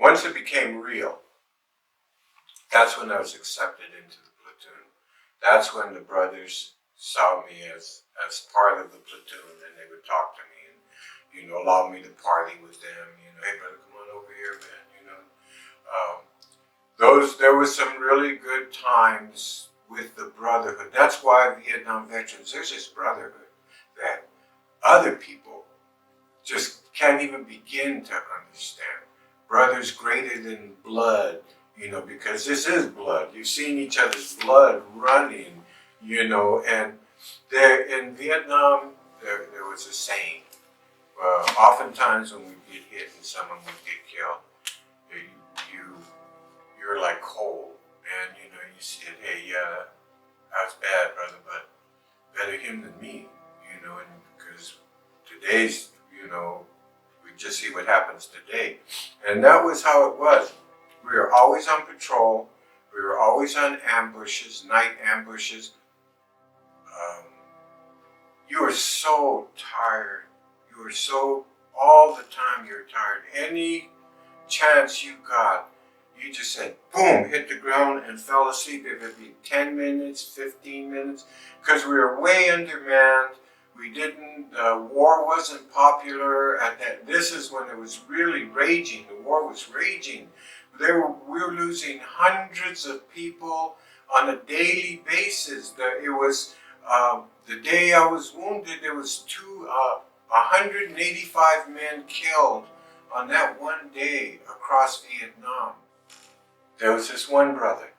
once it became real, that's when I was accepted into the platoon. That's when the brothers saw me as part of the platoon, and they would talk to me and, allow me to party with them. Hey brother, come on over here, man. There was some really good times with the brotherhood. That's why Vietnam veterans, there's this brotherhood that other people just can't even begin to understand. Brothers greater than blood, because this is blood. You've seen each other's blood running, and there in Vietnam, there was a saying. Oftentimes when we get hit and someone would get killed, you're like coal, and you said, hey, yeah, that's bad, brother, but better him than me, and because today's, we just see what happens today. And that was how it was. We were always on patrol. We were always on ambushes, night ambushes. You were so tired. You were so, all the time you were tired. Any chance you got, you just said, boom, hit the ground and fell asleep. If it be 10 minutes, 15 minutes, because we were way undermanned. We didn't, war wasn't popular at that. This is when it was really raging. The war was raging. We were losing hundreds of people on a daily basis. It was, the day I was wounded, there was 185 men killed on that one day across Vietnam. There was this one brother.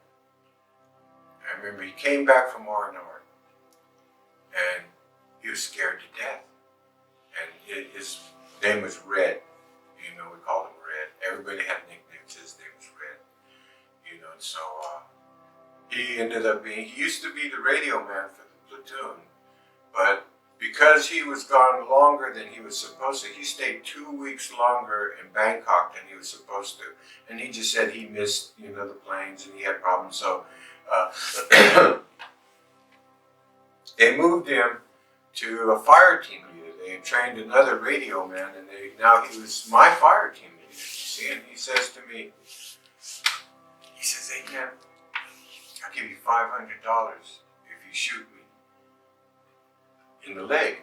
I remember he came back from R&R, and he was scared to death. And his name was Red. We called him Red. Everybody had nicknames. His name was Red. And so he ended up being, he used to be the radio man for the platoon, but because he was gone longer than he was supposed to, he stayed 2 weeks longer in Bangkok than he was supposed to. And he just said he missed, the planes and he had problems. So they moved him to a fire team leader. They had trained another radio man, and now he was my fire team leader. You see, and he says to me, he says, hey man, I'll give you $500 if you shoot me in the leg.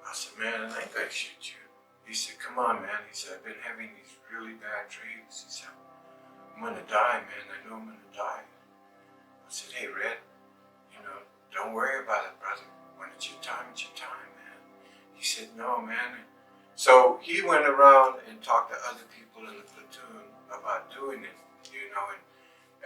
I said, man, I ain't gonna shoot you. He said, come on, man. He said, I've been having these really bad dreams. He said, I'm gonna die, man. I know I'm gonna die. I said, hey, Red, don't worry about it, brother. When it's your time, man. He said, no, man. So he went around and talked to other people in the platoon about doing it, and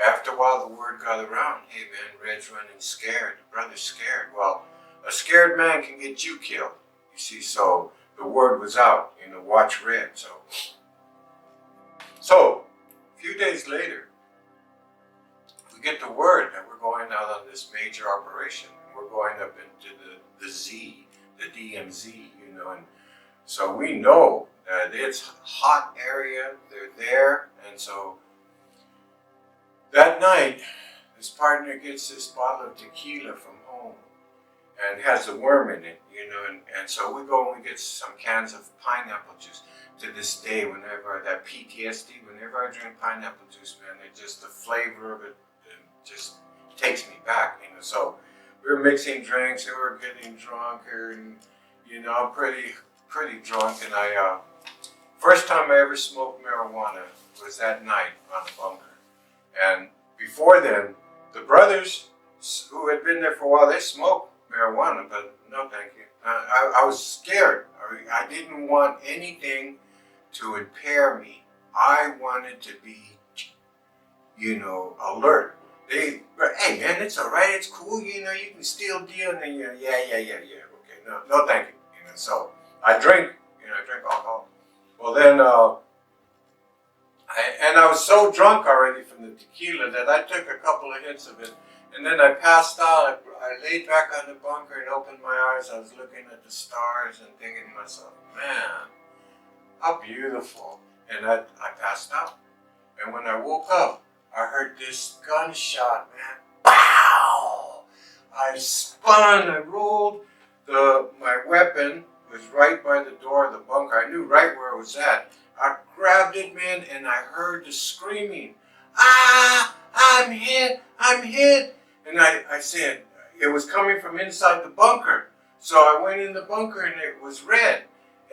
after a while the word got around, hey man, Red's running scared, the brother's scared. Well, a scared man can get you killed, you see, so the word was out, watch Red. So a few days later, we get the word that we're going out on this major operation. We're going up into the Z, the DMZ, and so we know that it's a hot area, they're there, and so that night, his partner gets this bottle of tequila from home and has a worm in it, and so we go and we get some cans of pineapple juice. To this day, whenever that PTSD, whenever I drink pineapple juice, man, the flavor of it just takes me back, so we were mixing drinks and we were getting drunker, and I'm pretty drunk, and I first time I ever smoked marijuana was that night on the bunker. And before then, the brothers who had been there for a while, they smoked marijuana, but no thank you. I was scared. I didn't want anything to impair me. I wanted to be, alert. Hey man, it's all right, it's cool, you can still deal, and then yeah, okay, no thank you, so I drink, I drink alcohol. Well then, I was so drunk already from the tequila that I took a couple of hits of it, and then I passed out. I laid back on the bunker and opened my eyes. I was looking at the stars and thinking to myself, man, how beautiful. And I passed out. And when I woke up, I heard this gunshot, man. Pow! I spun, I rolled my weapon, was right by the door of the bunker. I knew right where it was at. I grabbed it, man, and I heard the screaming. Ah, I'm hit, I'm hit. And I said, it was coming from inside the bunker. So I went in the bunker and it was Red.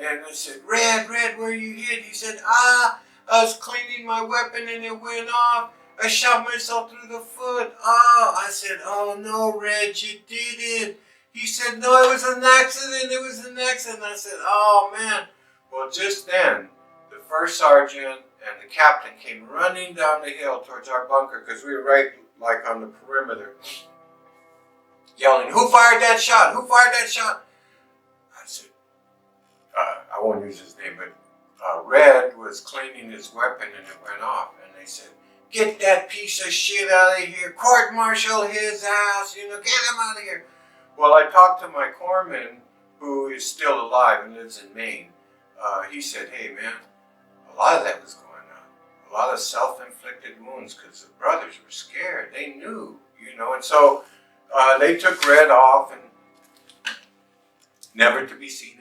And I said, Red, where you hit? He said, I was cleaning my weapon and it went off. I shot myself through the foot. Oh, I said, oh no, Red, you did it. He said, no, it was an accident. It was an accident. I said, oh man. Well, just then, the first sergeant and the captain came running down the hill towards our bunker because we were right like on the perimeter, yelling, who fired that shot? Who fired that shot? I said, I won't use his name, but Red was cleaning his weapon and it went off. And they said, get that piece of shit out of here. Court-martial his ass, get him out of here. Well, I talked to my corpsman, who is still alive and lives in Maine. He said, hey man, a lot of that was going on. A lot of self-inflicted wounds because the brothers were scared. They knew, and so they took Red off and never to be seen